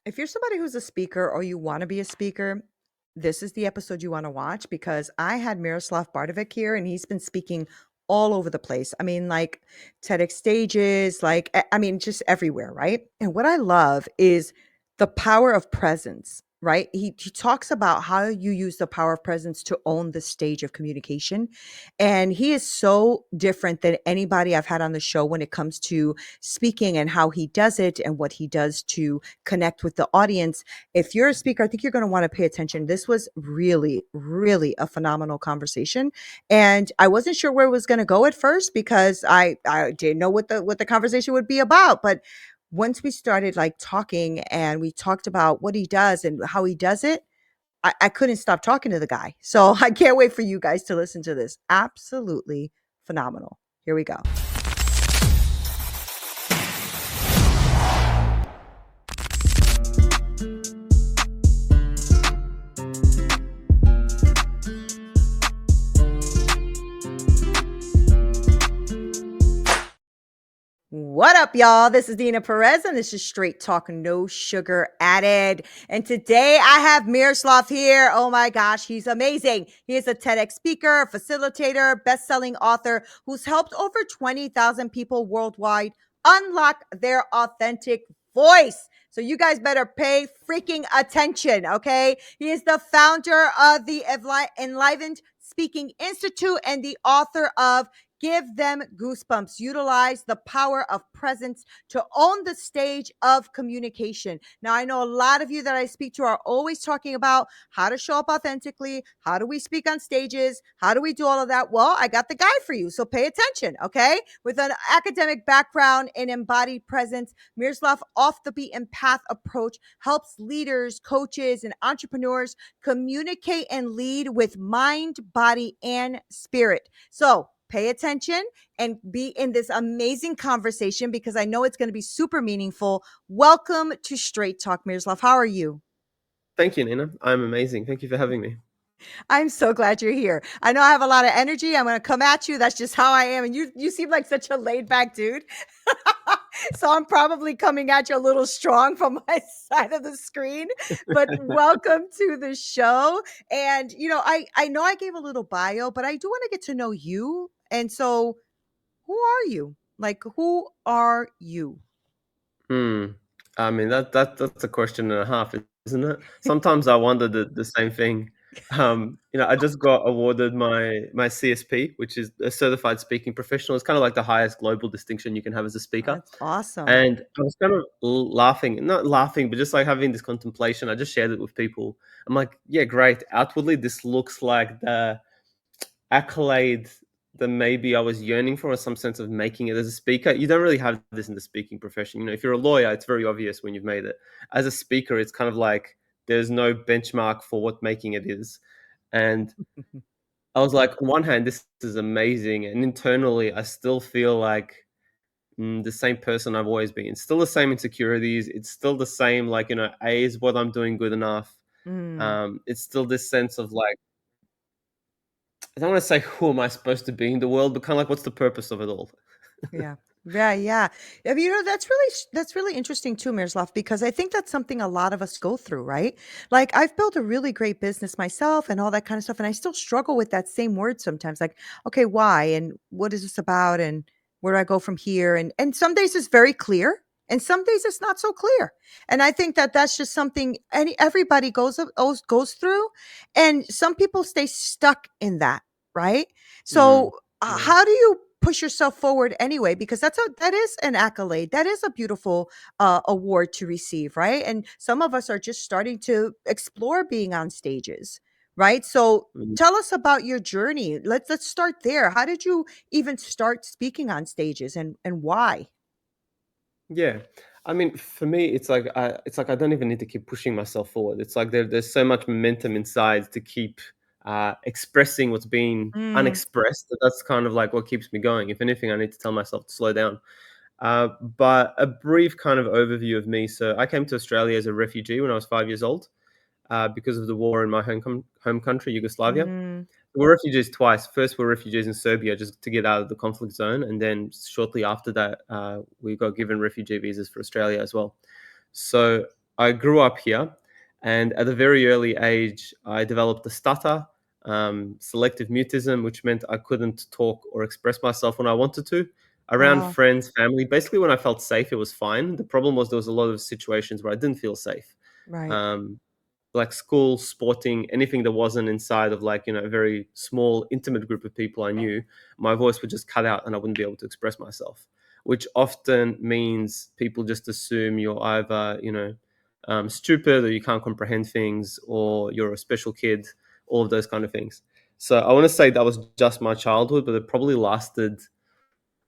If you're somebody who's a speaker or you want to be a speaker, this is the episode you want to watch because I had Miroslav Bardovic here and he's been speaking all over the place. I mean, like TEDx stages, like, I mean, just everywhere, right? And what I love is the power of presence, right? He talks about how you use the power of presence to own the stage of communication. And he is so different than anybody I've had on the show when it comes to speaking and how he does it and what he does to connect with the audience. If you're a speaker, I think you're going to want to pay attention. This was really, really a phenomenal conversation. And I wasn't sure where it was going to go at first because I didn't know what the conversation would be about. But once we started like talking and we talked about what he does and how he does it, I couldn't stop talking to the guy. So I can't wait for you guys to listen to this. Absolutely phenomenal. Here we go. What up, y'all? This is Neena Perez, and this is Straight Talk, no sugar added. And today I have Miroslav here. Oh my gosh, he's amazing. He is a TEDx speaker, facilitator, best-selling author who's helped over 20,000 people worldwide unlock their authentic voice. So you guys better pay freaking attention, okay? He is the founder of the Enlivened Speaking Institute and the author of Give Them Goosebumps. Utilize the power of presence to own the stage of communication. Now, I know a lot of you that I speak to are always talking about how to show up authentically. How do we speak on stages? How do we do all of that? Well, I got the guy for you, so pay attention, okay? With an academic background in embodied presence, Miroslav off the beaten path approach helps leaders, coaches, and entrepreneurs communicate and lead with mind, body, and spirit. So, pay attention and be in this amazing conversation because I know it's going to be super meaningful. Welcome to Straight Talk, Miroslav. How are you? Thank you, Nina. I'm amazing. Thank you for having me. I'm so glad you're here. I know I have a lot of energy. I'm going to come at you. That's just how I am. And you seem like such a laid back dude. So I'm probably coming at you a little strong from my side of the screen, but welcome to the show. And I know I gave a little bio, but I do want to get to know you. And so who are you? Like, who are you? Hmm. I mean that's a question and a half, isn't it? Sometimes I wonder the same thing. I just got awarded my CSP, which is a certified speaking professional. It's kind of like the highest global distinction you can have as a speaker. That's awesome. And I was kind of laughing, not laughing, but just like having this contemplation. I just shared it with people. I'm like, yeah, great. Outwardly, this looks like the accolade that maybe I was yearning for, or some sense of making it as a speaker. You don't really have this in the speaking profession. If you're a lawyer, it's very obvious when you've made it. As a speaker, it's kind of like there's no benchmark for what making it is. And I was like, on one hand, this is amazing. And internally, I still feel like the same person I've always been. Still the same insecurities. It's still the same, like, is what I'm doing good enough? Mm, It's still this sense of like, I don't want to say who am I supposed to be in the world, but kind of like what's the purpose of it all? yeah. Yeah, yeah. I mean, that's really interesting too, Miroslav, because I think that's something a lot of us go through, right? Like I've built a really great business myself and all that kind of stuff, and I still struggle with that same word sometimes. Like, okay, why and what is this about, and where do I go from here? And some days it's very clear, and some days it's not so clear. And I think that that's just something everybody goes through, and some people stay stuck in that, right? Mm, So yeah. how do you push yourself forward anyway? Because that is an accolade. That is a beautiful award to receive, right? And some of us are just starting to explore being on stages, right? So Mm, tell us about your journey. Let's start there. How did you even start speaking on stages and why? yeah. I mean, for me, it's like I don't even need to keep pushing myself forward. It's like there's so much momentum inside to keep expressing what's being Mm, unexpressed. That's kind of like what keeps me going. If anything, I need to tell myself to slow down. But a brief kind of overview of me. So I came to Australia as a refugee when I was 5 years old, because of the war in my home country, Yugoslavia. mm, We're refugees twice. First, we're refugees in Serbia just to get out of the conflict zone, and then shortly after that, we got given refugee visas for Australia as well. So I grew up here, and at a very early age, I developed a stutter, selective mutism, which meant I couldn't talk or express myself when I wanted to. Around Wow. friends, family, basically when I felt safe, it was fine. The problem was there was a lot of situations where I didn't feel safe. Right. Um, like school, sporting, anything that wasn't inside of like, a very small, intimate group of people I knew, my voice would just cut out and I wouldn't be able to express myself, which often means people just assume you're either, stupid or you can't comprehend things or you're a special kid, all of those kind of things. So I want to say that was just my childhood, but it probably lasted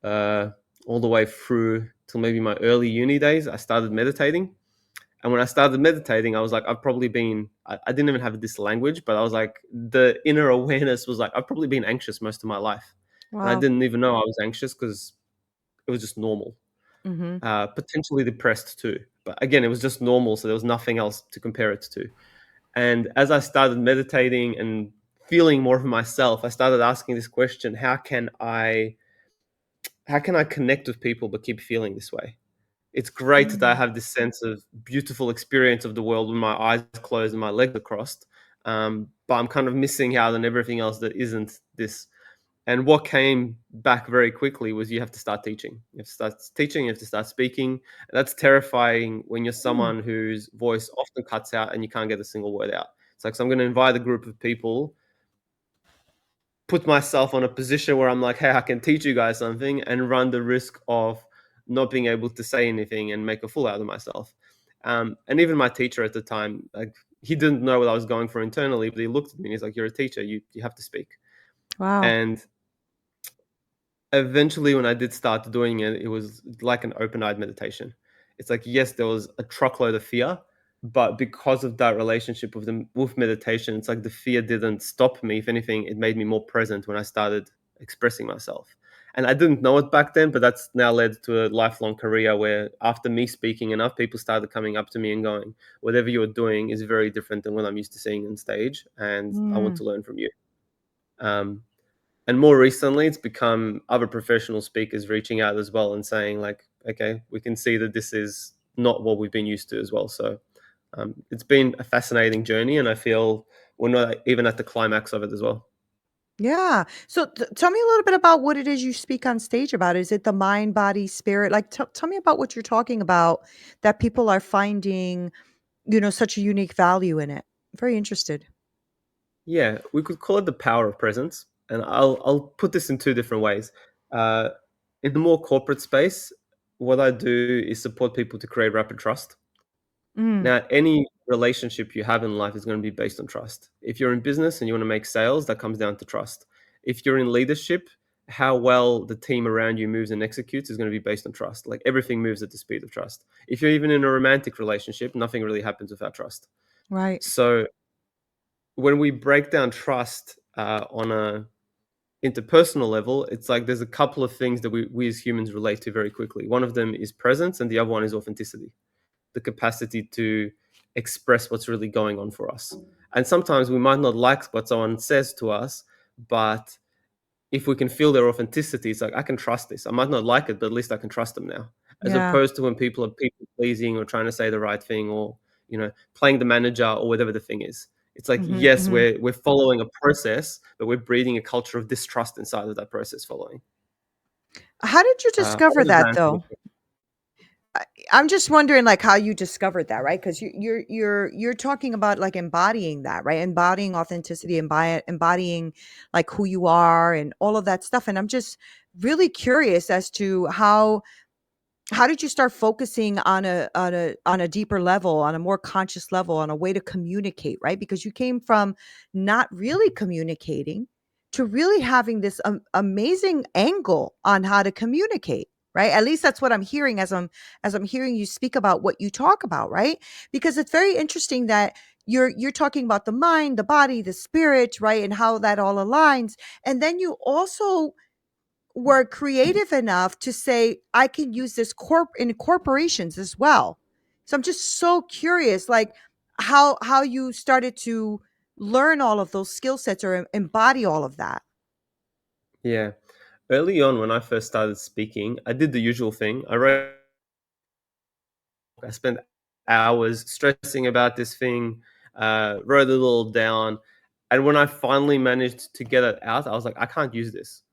uh, all the way through till maybe my early uni days. I started meditating, and when I started meditating, I was like, I've probably been, I didn't even have this language, but I was like, the inner awareness was like, I've probably been anxious most of my life. And I Wow. didn't even know I was anxious because it was just normal. Mhm. Potentially depressed too. But again, it was just normal. So there was nothing else to compare it to. And as I started meditating and feeling more of myself, I started asking this question: how can I connect with people but keep feeling this way? It's great that I Mm. have this sense of beautiful experience of the world when my eyes closed and my legs are crossed. But I'm kind of missing out on everything else that isn't this. And what came back very quickly was you have to start teaching. You have to start teaching, you have to start speaking. And that's terrifying when you're Mm. someone whose voice often cuts out and you can't get a single word out. It's like, so I'm going to invite a group of people, put myself on a position where I'm like, hey, I can teach you guys something and run the risk of not being able to say anything and make a fool out of myself. And even my teacher at the time, like, he didn't know what I was going for internally, but he looked at me and he's like, you're a teacher, you have to speak. Wow. And eventually when I did start doing it, it was like an open-eyed meditation. It's like, yes, there was a truckload of fear, but because of that relationship with meditation, it's like the fear didn't stop me. If anything, it made me more present when I started expressing myself. And I didn't know it back then, but that's now led to a lifelong career where after me speaking enough, people started coming up to me and going, whatever you're doing is very different than what I'm used to seeing on stage, and I want Mm. to learn from you. Um, and more recently, it's become other professional speakers reaching out as well and saying like, okay, we can see that this is not what we've been used to as well. So it's been a fascinating journey, and I feel we're not even at the climax of it as well. Yeah. So tell me a little bit about what it is you speak on stage about. Is it the mind, body, spirit? Like, tell me about what you're talking about that people are finding, such a unique value in it. Very interested. Yeah, we could call it the power of presence, and I'll put this in two different ways. Uh, in the more corporate space, what I do is support people to create rapid trust. Mm. Now, any relationship you have in life is going to be based on trust. If you're in business and you want to make sales, that comes down to trust. If you're in leadership, how well the team around you moves and executes is going to be based on trust. Like everything moves at the speed of trust. If you're even in a romantic relationship, nothing really happens without trust. Right. So when we break down trust on a interpersonal level, it's like there's a couple of things that we as humans relate to very quickly. One of them is presence, and the other one is authenticity, the capacity to express what's really going on for us. And sometimes we might not like what someone says to us, but if we can feel their authenticity, it's like, I can trust this. I might not like it, but at least I can trust them now. As Yeah. opposed to when people are people pleasing or trying to say the right thing or, playing the manager or whatever the thing is. It's like, Hmm. yes, Hmm. we're following a process, but we're breeding a culture of distrust inside of that process following. How did you I discover hope that that answers your though? question. I'm just wondering, like, how you discovered that, right? Because you're talking about like embodying that, right? Embodying authenticity, embodying like who you are and all of that stuff. And I'm just really curious as to how did you start focusing on a deeper level, on a more conscious level, on a way to communicate, right? Because you came from not really communicating to really having this amazing angle on how to communicate, right? At least that's what I'm hearing as I'm hearing you speak about what you talk about, right? Because it's very interesting that you're talking about the mind, the body, the spirit, right? And how that all aligns. And then you also were creative enough to say, I can use this in corporations as well. So I'm just so curious, like how you started to learn all of those skill sets or embody all of that. Yeah. Early on, when I first started speaking, I did the usual thing. I spent hours stressing about this thing, wrote it all down. And when I finally managed to get it out, I was like, I can't use this.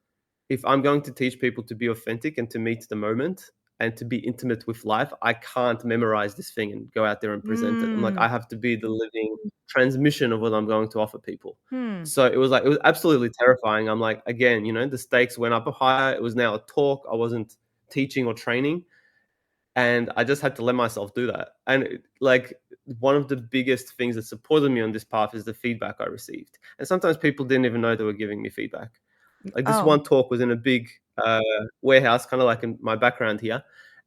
If I'm going to teach people to be authentic and to meet the moment and to be intimate with life, I can't memorize this thing and go out there and present it. I'm like, Mm. I have to be the living transmission of what I'm going to offer people. Hmm. So it was absolutely terrifying. I'm like, again, the stakes went up higher. It was now a talk. I wasn't teaching or training. And I just had to let myself do that. And like one of the biggest things that supported me on this path is the feedback I received. And sometimes people didn't even know they were giving me feedback. Like this Oh. one talk was in a big warehouse, kind of like in my background here.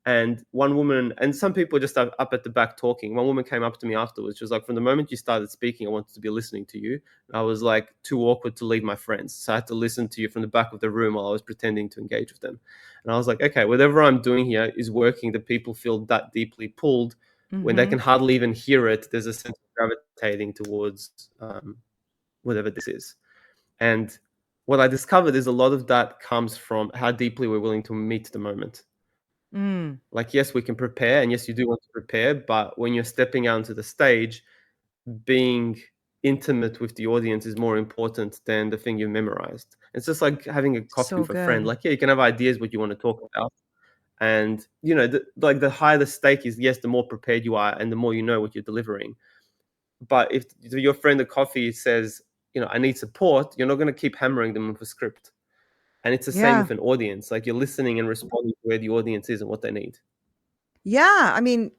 And one woman, and some people just up at the back talking. One woman came up to me afterwards. She was like, from the moment you started speaking, I wanted to be listening to you. I was like too awkward to leave my friends. So I had to listen to you from the back of the room while I was pretending to engage with them. And I was like, okay, whatever I'm doing here is working. The people feel that deeply pulled when they Mm-hmm. can hardly even hear it. There's a sense of gravitating towards whatever this is. And what I discovered is a lot of that comes from how deeply we're willing to meet the moment. Mm. Like, yes, we can prepare, and yes, you do want to prepare, but when you're stepping out onto the stage, being intimate with the audience is more important than the thing you've memorized. It's just like having a coffee So with a friend. good. Like, yeah, you can have ideas what you want to talk about. And, like the higher the stake is, yes, the more prepared you are and the more you know what you're delivering. But if your friend at coffee says, I need support, you're not going to keep hammering them with a script. And it's the same Yeah. with an audience. Like you're listening and responding to where the audience is and what they need. Yeah. I mean,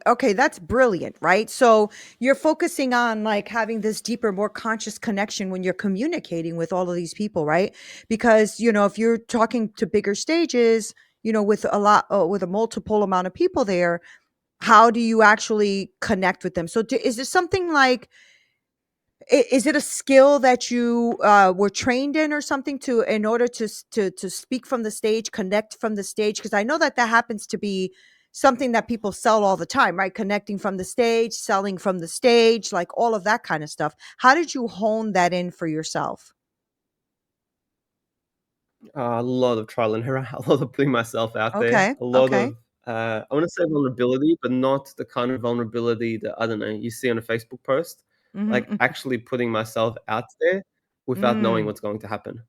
okay, that's brilliant, right? So you're focusing on like having this deeper, more conscious connection when you're communicating with all of these people, right? Because, if you're talking to bigger stages, with with a multiple amount of people there, how do you actually connect with them? So is there something like, is it a skill that you were trained in or something to in order to speak from the stage, connect from the stage? Because I know that happens to be something that people sell all the time, right? Connecting from the stage, selling from the stage, like all of that kind of stuff. How did you hone that in for yourself? A lot of trial and error, a lot of putting myself out there, Okay. a lot Okay. of, I want to say vulnerability, but not the kind of vulnerability that, I don't know, you see on a Facebook post, like Mm-hmm. actually putting myself out there without knowing Mm. what's going to happen.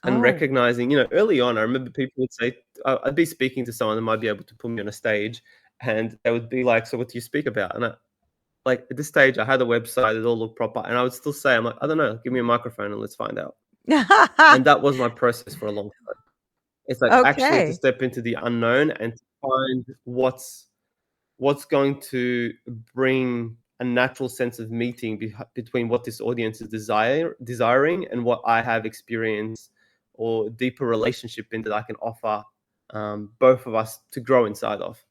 And Oh. recognizing, early on, I remember people would say, I'd be speaking to someone that might be able to put me on a stage, and they would be like, so what do you speak about? And like at this stage, I had a website, it all looked proper, and I would still say, I'm like, I don't know, give me a microphone and let's find out. And that was my process for a long time. It's like actually to Okay. step into the unknown and to find what's going to bring a natural sense of meeting between what this audience is desiring and what I have experienced or deeper relationship in that I can offer both of us to grow inside of.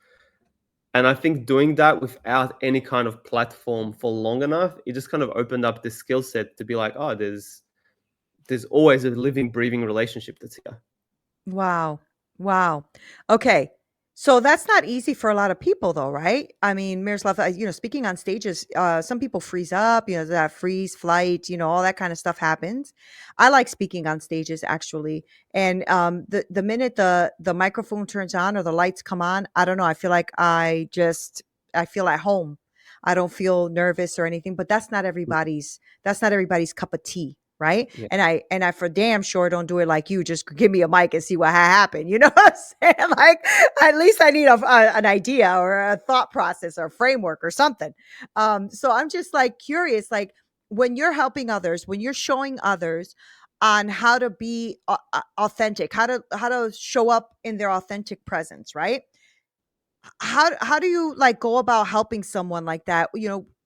And I think doing that without any kind of platform for long enough, it just kind of opened up this skill set to be like, oh, there's always a living, breathing relationship that's here. Wow. Wow. Okay. So that's not easy for a lot of people though, right? I mean, Miroslav, speaking on stages, some people freeze up, that freeze, flight, all that kind of stuff happens. I like speaking on stages actually. And the minute the microphone turns on or the lights come on, I don't know, I feel like I feel at home. I don't feel nervous or anything, but that's not everybody's cup of tea, right? Yeah. And I for damn sure don't do it like you. Just give me a mic and see what happened. You know what I'm saying? Like at least I need an idea or a thought process or framework or something. So I'm just like curious, like when you're helping others, when you're showing others on how to be authentic, how to show up in their authentic presence, right? How do you like go about helping someone like that,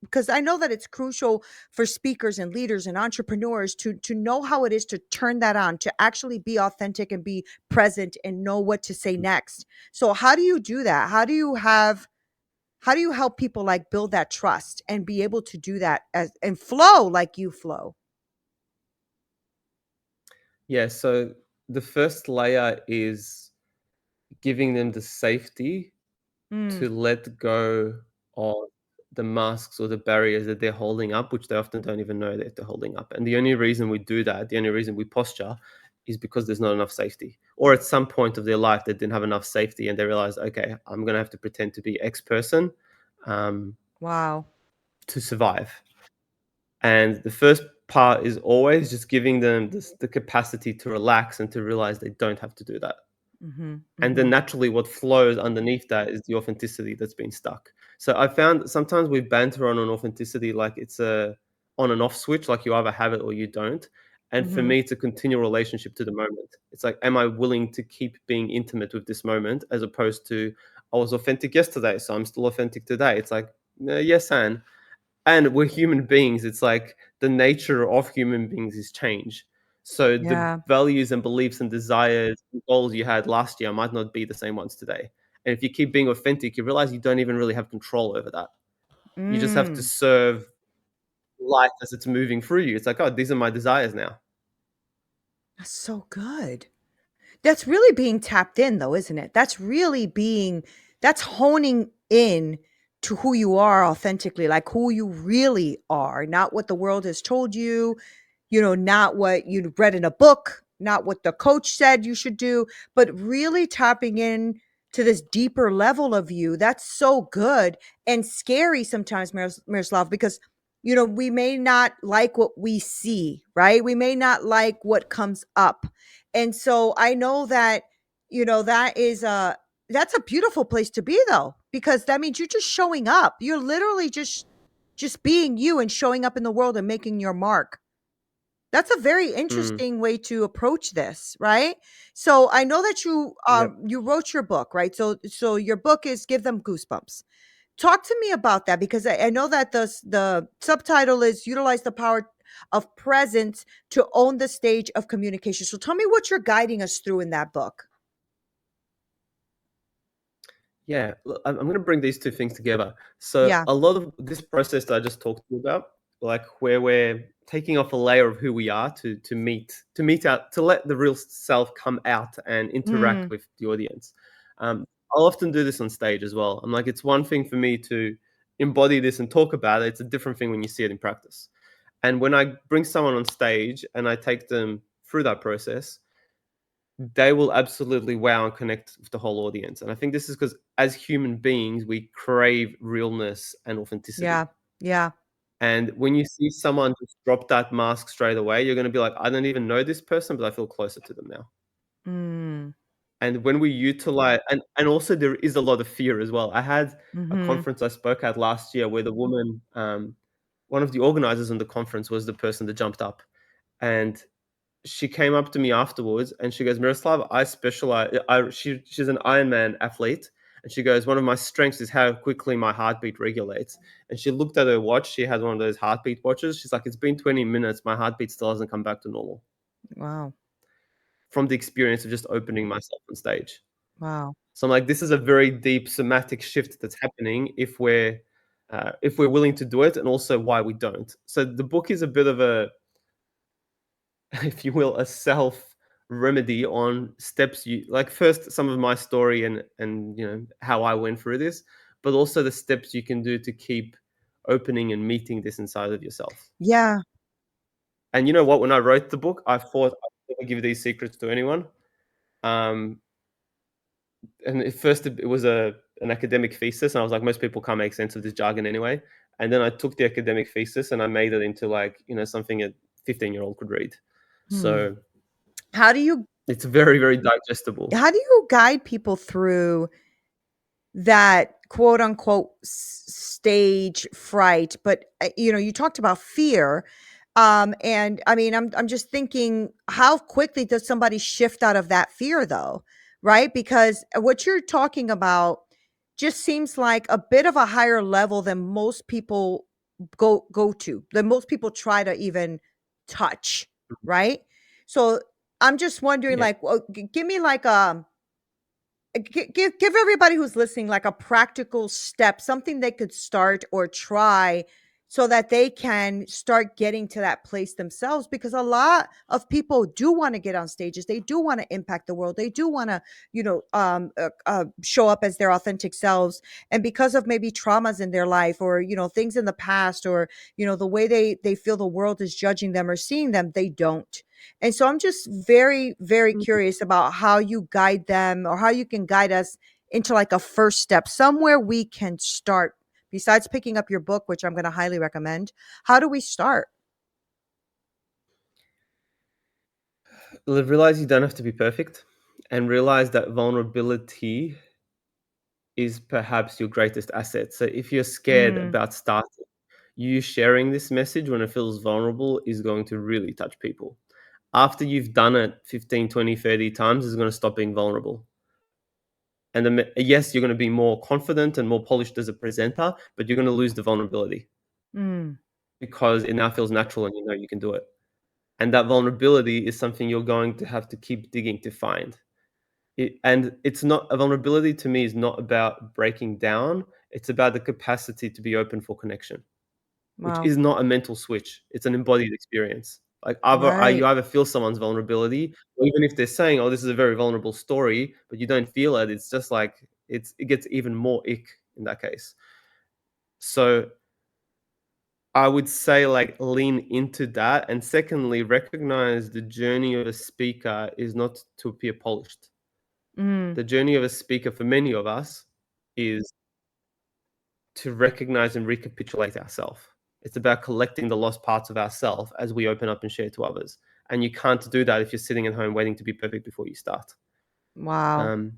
because I know that it's crucial for speakers and leaders and entrepreneurs to know how it is to turn that on, to actually be authentic and be present and know what to say next. So how do you do that? How do you help people like build that trust and be able to do that as and flow like you flow? Yeah. So the first layer is giving them the safety Mm. to let go of the masks or the barriers that they're holding up, which they often don't even know that they're holding up. And the only reason we do that, the only reason we posture is because there's not enough safety. Or at some point of their life, they didn't have enough safety and they realized, okay, I'm going to have to pretend to be X person um, Wow. to survive. And the first part is always just giving them the capacity to relax and to realize they don't have to do that. Mm-hmm. And then Mm-hmm. naturally what flows underneath that is the authenticity that's been stuck. So I found sometimes we banter on an authenticity like it's a on and off switch, like you either have it or you don't. And for Mm-hmm. me, it's a continual relationship to the moment. It's like, am I willing to keep being intimate with this moment, as opposed to I was authentic yesterday, so I'm still authentic today. It's like, yes, and we're human beings. It's like the nature of human beings is change. So the Yeah. values and beliefs and desires and goals you had last year might not be the same ones today. And if you keep being authentic, you realize you don't even really have control over that. You just have to Mm. serve life as it's moving through you. It's like, oh, these are my desires now. That's so good. That's really being tapped in though, isn't it? That's really being that's honing in to who you are authentically, like who you really are, not what the world has told you, not what you read in a book, not what the coach said you should do, but really tapping in to this deeper level of you. That's so good and scary sometimes, Miroslav, because we may not like what we see, right? We may not like what comes up. And so I know that, that is that's a beautiful place to be though, because that means you're just showing up. You're literally just being you and showing up in the world and making your mark. That's a very Mm, interesting way to approach this, right? So I know that yep. you wrote your book, right? So your book is Give Them Goosebumps. Talk to me about that, because I know that the subtitle is Utilize the Power of Presence to Own the Stage of Communication. So tell me what you're guiding us through in that book. Yeah, I'm going to bring these two things together. So Yeah. a lot of this process that I just talked to you about, like where we're taking off a layer of who we are to meet out to let the real self come out and interact Mm, with the audience. I'll often do this on stage as well. I'm like, it's one thing for me to embody this and talk about it. It's a different thing when you see it in practice. And when I bring someone on stage and I take them through that process, they will absolutely wow and connect with the whole audience. And I think this is because as human beings, we crave realness and authenticity. yeah. Yeah. And when you see someone just drop that mask straight away, you're going to be like, I don't even know this person, but I feel closer to them now. Mm, And when we utilize, and also there is a lot of fear as well. I had a mhm. conference I spoke at last year where the woman, one of the organizers in the conference was the person that jumped up. And she came up to me afterwards and she goes, Miroslav, I specialize. She's an Ironman athlete. And she goes, one of my strengths is how quickly my heartbeat regulates. And she looked at her watch. She had one of those heartbeat watches. She's like, it's been 20 minutes. My heartbeat still hasn't come back to normal Wow. from the experience of just opening myself on stage. Wow. So I'm like, this is a very deep somatic shift that's happening if we're willing to do it, and also why we don't. So the book is a bit of a, if you will, a self remedy on steps you like. First, some of my story and how I went through this, but also the steps you can do to keep opening and meeting this inside of yourself. Yeah. And you know what? When I wrote the book, I thought I'd never give these secrets to anyone. Um, and at first, it was an academic thesis, and I was like, most people can't make sense of this jargon anyway. And then I took the academic thesis and I made it into like something a 15-year-old could read. Hmm. So How do you it's very, very digestible. how do you guide people through that quote unquote stage fright? But you talked about fear. And I mean, I'm just thinking, how quickly does somebody shift out of that fear though? Right? Because what you're talking about just seems like a bit of a higher level than most people go to, than most people try to even touch, right? So I'm just wondering, Yeah. like, well, give me like give everybody who's listening like a practical step, something they could start or try so that they can start getting to that place themselves, because a lot of people do want to get on stages, they do want to impact the world, they do want to show up as their authentic selves, and because of maybe traumas in their life, or things in the past, or the way they feel the world is judging them or seeing them, they don't. And so I'm just very, very Mhm. curious about how you guide them or how you can guide us into like a first step, somewhere we can start besides picking up your book, which I'm going to highly recommend. How do we start? Realize you don't have to be perfect, and realize that vulnerability is perhaps your greatest asset. So if you're scared Mm, about starting, you sharing this message when it feels vulnerable is going to really touch people. After you've done it 15, 20, 30 times, it's going to stop being vulnerable. And then, yes, you're going to be more confident and more polished as a presenter, but you're going to lose the vulnerability mm, because it now feels natural and you know you can do it. And that vulnerability is something you're going to have to keep digging to find. And it's not a vulnerability to me is not about breaking down. It's about the capacity to be open for connection, which wow. is not a mental switch. It's an embodied experience. Like you Right. either feel someone's vulnerability, or even if they're saying, "Oh, this is a very vulnerable story," but you don't feel it. It's just like it gets even more ick in that case. So I would say like lean into that, and secondly, recognize the journey of a speaker is not to appear polished. Mm, The journey of a speaker for many of us is to recognize and recapitulate ourselves. It's about collecting the lost parts of ourselves as we open up and share to others. And you can't do that if you're sitting at home waiting to be perfect before you start. wow. Um,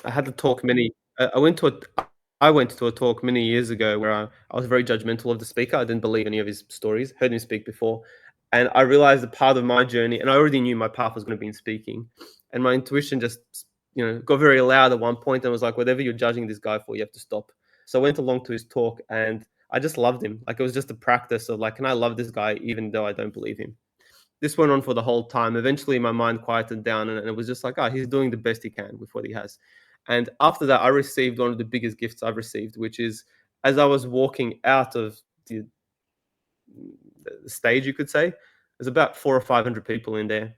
I had a talk many. I went to a. I went to a talk many years ago where I was very judgmental of the speaker. I didn't believe any of his stories. Heard him speak before, and I realized a part of my journey. And I already knew my path was going to be in speaking, and my intuition just got very loud at one point and was like, "Whatever you're judging this guy for, you have to stop." So I went along to his talk, and I just loved him. Like it was just a practice of like, can I love this guy even though I don't believe him? This went on for the whole time. Eventually, my mind quieted down, and it was just like, oh, he's doing the best he can with what he has. And after that, I received one of the biggest gifts I've received, which is as I was walking out of the stage, you could say, there's about 400 or 500 people in there,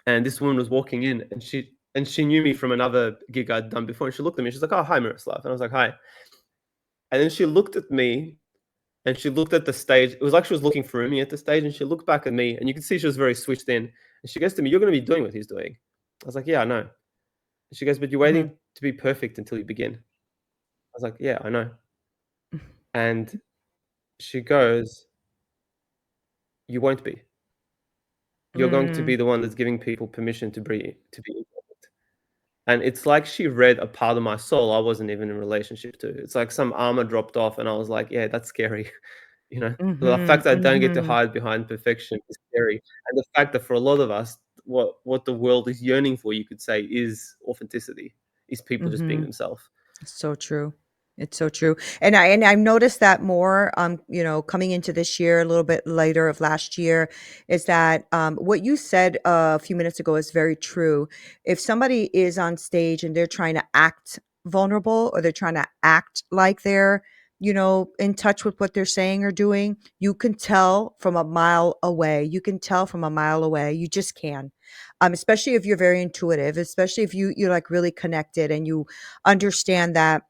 and this woman was walking in, and she knew me from another gig I'd done before, and she looked at me. She's like, "Oh, hi, Miroslav," and I was like, "Hi," and then she looked at me. And she looked at the stage. It was like she was looking through me at the stage, and she looked back at me, and you could see she was very switched in. And she goes to me, "You're going to be doing what he's doing." I was like, "Yeah, I know." And she goes, "But you're Hmm. waiting to be perfect until you begin." I was like, "Yeah, I know." And she goes, "You won't be. You're going to be Mm, the one that's giving people permission to be imperfect." And it's like she read a part of my soul I wasn't even in a relationship to. It's like some armor dropped off, and I was like, "Yeah, that's scary." The mhm, fact that I don't get to mhm, hide behind perfection is scary, and the fact that for a lot of us, what the world is yearning for, you could say, is authenticity, is people just being mhm. themselves. So true. It's so true. And I've noticed that more coming into this year, a little bit later of last year, is that what you said a few minutes ago is very true. If somebody is on stage and they're trying to act vulnerable or they're trying to act like they're, in touch with what they're saying or doing, you can tell from a mile away. You can tell from a mile away. You just can. Especially if you're very intuitive, especially if you're like really connected and you understand that,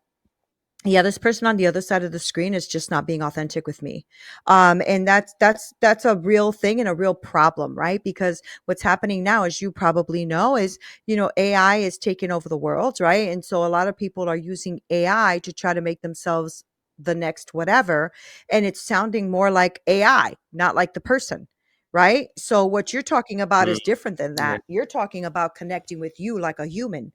yeah, this person on the other side of the screen is just not being authentic with me. And that's a real thing and a real problem, right? Because what's happening now, as you probably know, is, AI is taking over the world, right? And so a lot of people are using AI to try to make themselves the next whatever, and it's sounding more like AI, not like the person. Right. So what you're talking about Mm, is different than yeah. that. You're talking about connecting with you like a human,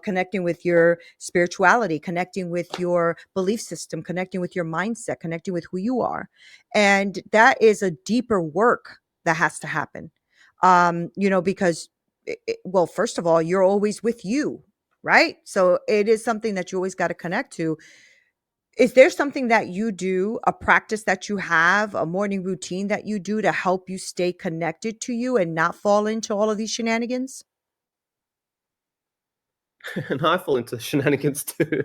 connecting with your spirituality, connecting with your belief system, connecting with your mindset, connecting with who you are. And that is a deeper work that has to happen. Because, well, first of all, you're always with you, right? So it is something that you always got to connect to. Is there something that you do, a practice that you have, a morning routine that you do to help you stay connected to you and not fall into all of these shenanigans? And I fall into shenanigans too.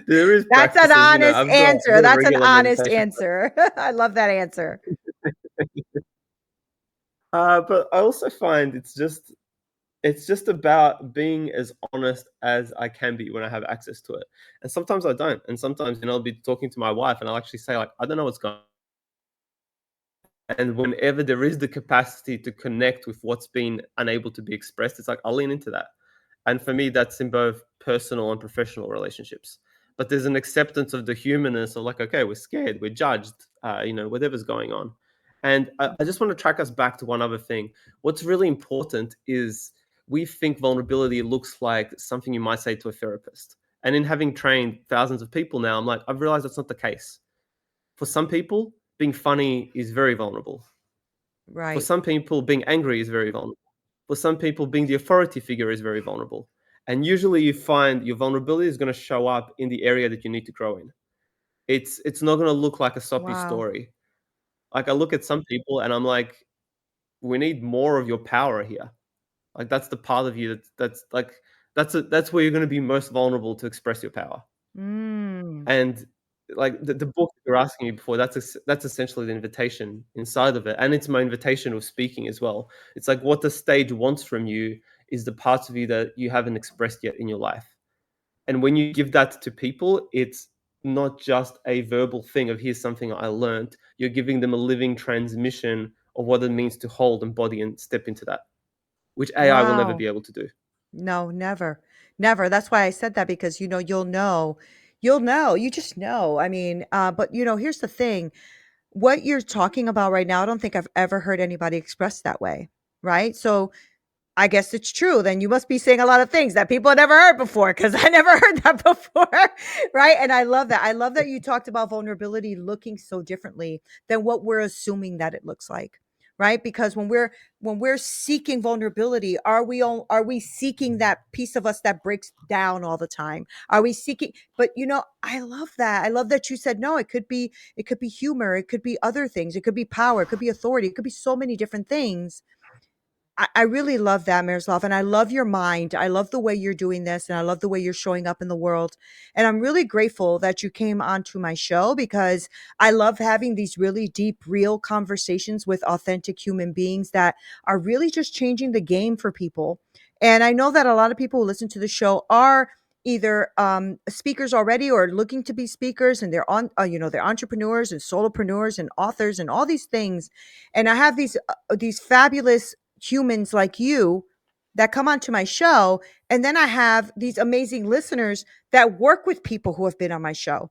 There is That's an practices, honest I've answer. got a That's an regular honest meditation. answer. I love that answer. But I also find it's just about being as honest as I can be when I have access to it. And sometimes I don't. And sometimes, I'll be talking to my wife and I'll actually say, like, I don't know what's going And whenever there is the capacity to connect with what's been unable to be expressed, it's like I'll lean into that. And for me, that's in both personal and professional relationships. But there's an acceptance of the humanness of like, okay, we're scared, we're judged, whatever's going on. And I just want to track us back to one other thing. What's really important is we think vulnerability looks like something you might say to a therapist. And in having trained thousands of people now, I'm like, I've realized that's not the case. For some people, being funny is very vulnerable. For Right. some people, being angry is very vulnerable. For some people, being the authority figure is very vulnerable. And usually you find your vulnerability is going to show up in the area that you need to grow in. It's not going to look like a soppy Wow. story. Like I look at some people and I'm like, we need more of your power here. Like that's the part of you that's like that's where you're going to be most vulnerable to express your power. Mm. And like the book you're asking me before, that's essentially the invitation inside of it, and it's my invitation of speaking as well. It's like what the stage wants from you is the parts of you that you haven't expressed yet in your life. And when you give that to people, it's not just a verbal thing of here's something I learned. You're giving them a living transmission of what it means to hold and body and step into that, which AI will never Wow. be able to do. No, never. Never. That's why I said that because, you'll know. You'll know. You just know. I mean, but here's the thing. What you're talking about right now, I don't think I've ever heard anybody express that way. Right? So I guess it's true. Then you must be saying a lot of things that people never heard before because I never heard that before. Right. And I love that. I love that you talked about vulnerability looking so differently than what we're assuming that it looks like. Right. Because when we're seeking vulnerability, are we seeking that piece of us that breaks down all the time? Are we seeking, but I love that. I love that you said no, it could be humor, it could be other things, it could be power, it could be authority, it could be so many different things. I really love that, Miroslav, and I love your mind. I love the way you're doing this, and I love the way you're showing up in the world. And I'm really grateful that you came onto my show because I love having these really deep, real conversations with authentic human beings that are really just changing the game for people. And I know that a lot of people who listen to the show are either speakers already or looking to be speakers, and they're entrepreneurs and solopreneurs and authors and all these things. And I have these fabulous humans like you that come onto my show, and then I have these amazing listeners that work with people who have been on my show.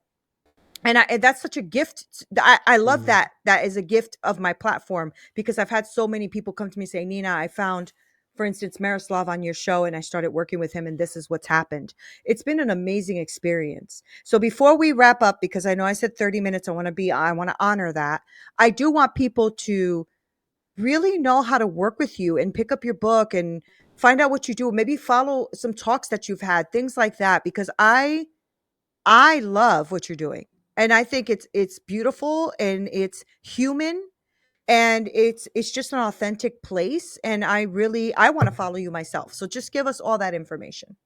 And that's such a gift. I love Mm. that. That is a gift of my platform because I've had so many people come to me say, Neena, I found, for instance, Miroslav on your show and I started working with him and this is what's happened. It's been an amazing experience. So before we wrap up, because I know I said 30 minutes, I want to honor that. I do want people to really know how to work with you and pick up your book and find out what you do. Maybe follow some talks that you've had, things like that, because I love what you're doing. And I think it's beautiful and it's human and it's just an authentic place. And I want to follow you myself. So just give us all that information.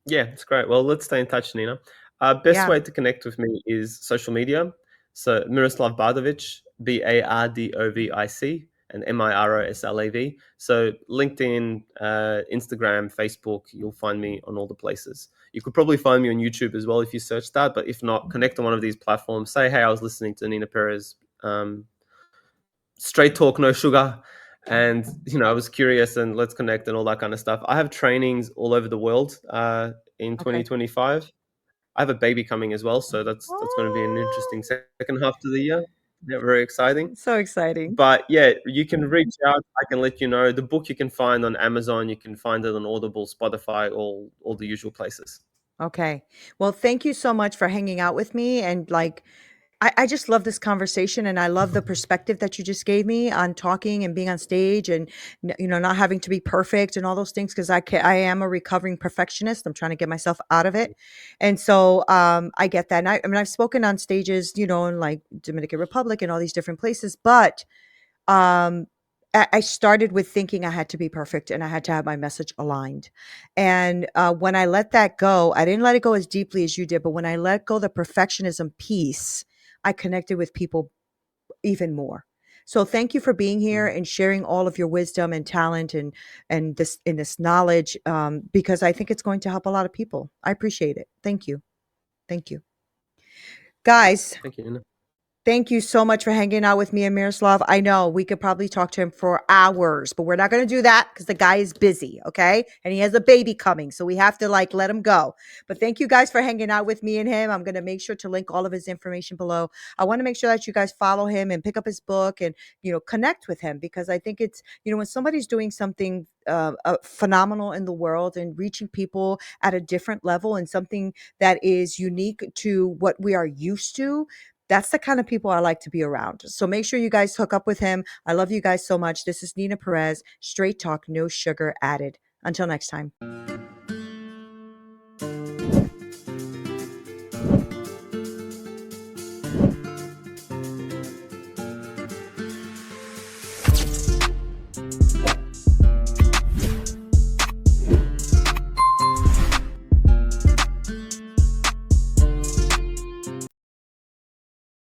Yeah, it's great. Well, let's stay in touch, Nina. Best Yeah. way to connect with me is social media. So Miroslav Bardovic, Bardovic, and Miroslav. So LinkedIn, Instagram, Facebook, you'll find me on all the places. You could probably find me on YouTube as well if you search that. But if not, connect on one of these platforms. Say, hey, I was listening to Neena Perez, straight talk, no sugar. And I was curious, and let's connect and all that kind of stuff. I have trainings all over the world in Okay. 2025. I have a baby coming as well, so that's going to be an Oh, interesting second half to the year. Yeah, very exciting. so exciting. But yeah, you can reach out. I can let you know. The book you can find on Amazon. You can find it on Audible, Spotify, all the usual places. Okay. Well, thank you so much for hanging out with me and like I just love this conversation and I love the perspective that you just gave me on talking and being on stage and not having to be perfect and all those things because I am a recovering perfectionist. I'm trying to get myself out of it. And so I get that. And I mean I've spoken on stages, in like Dominican Republic and all these different places, but um I started with thinking I had to be perfect and I had to have my message aligned. And when I let that go, I didn't let it go as deeply as you did, but when I let go the perfectionism piece, I connected with people even more. So thank you for being here Mm. and sharing all of your wisdom and talent and this knowledge because I think it's going to help a lot of people. I appreciate it. Thank you. Thank you. Guys, Thank you, Nina. Thank you so much for hanging out with me and Miroslav. I know we could probably talk to him for hours, but we're not going to do that because the guy is busy, okay? And he has a baby coming, so we have to like let him go. But thank you guys for hanging out with me and him. I'm going to make sure to link all of his information below. I want to make sure that you guys follow him and pick up his book and, connect with him, because I think it's, when somebody's doing something phenomenal in the world and reaching people at a different level and something that is unique to what we are used to, that's the kind of people I like to be around. So make sure you guys hook up with him. I love you guys so much. This is Neena Perez, straight talk, no sugar added. Until next time.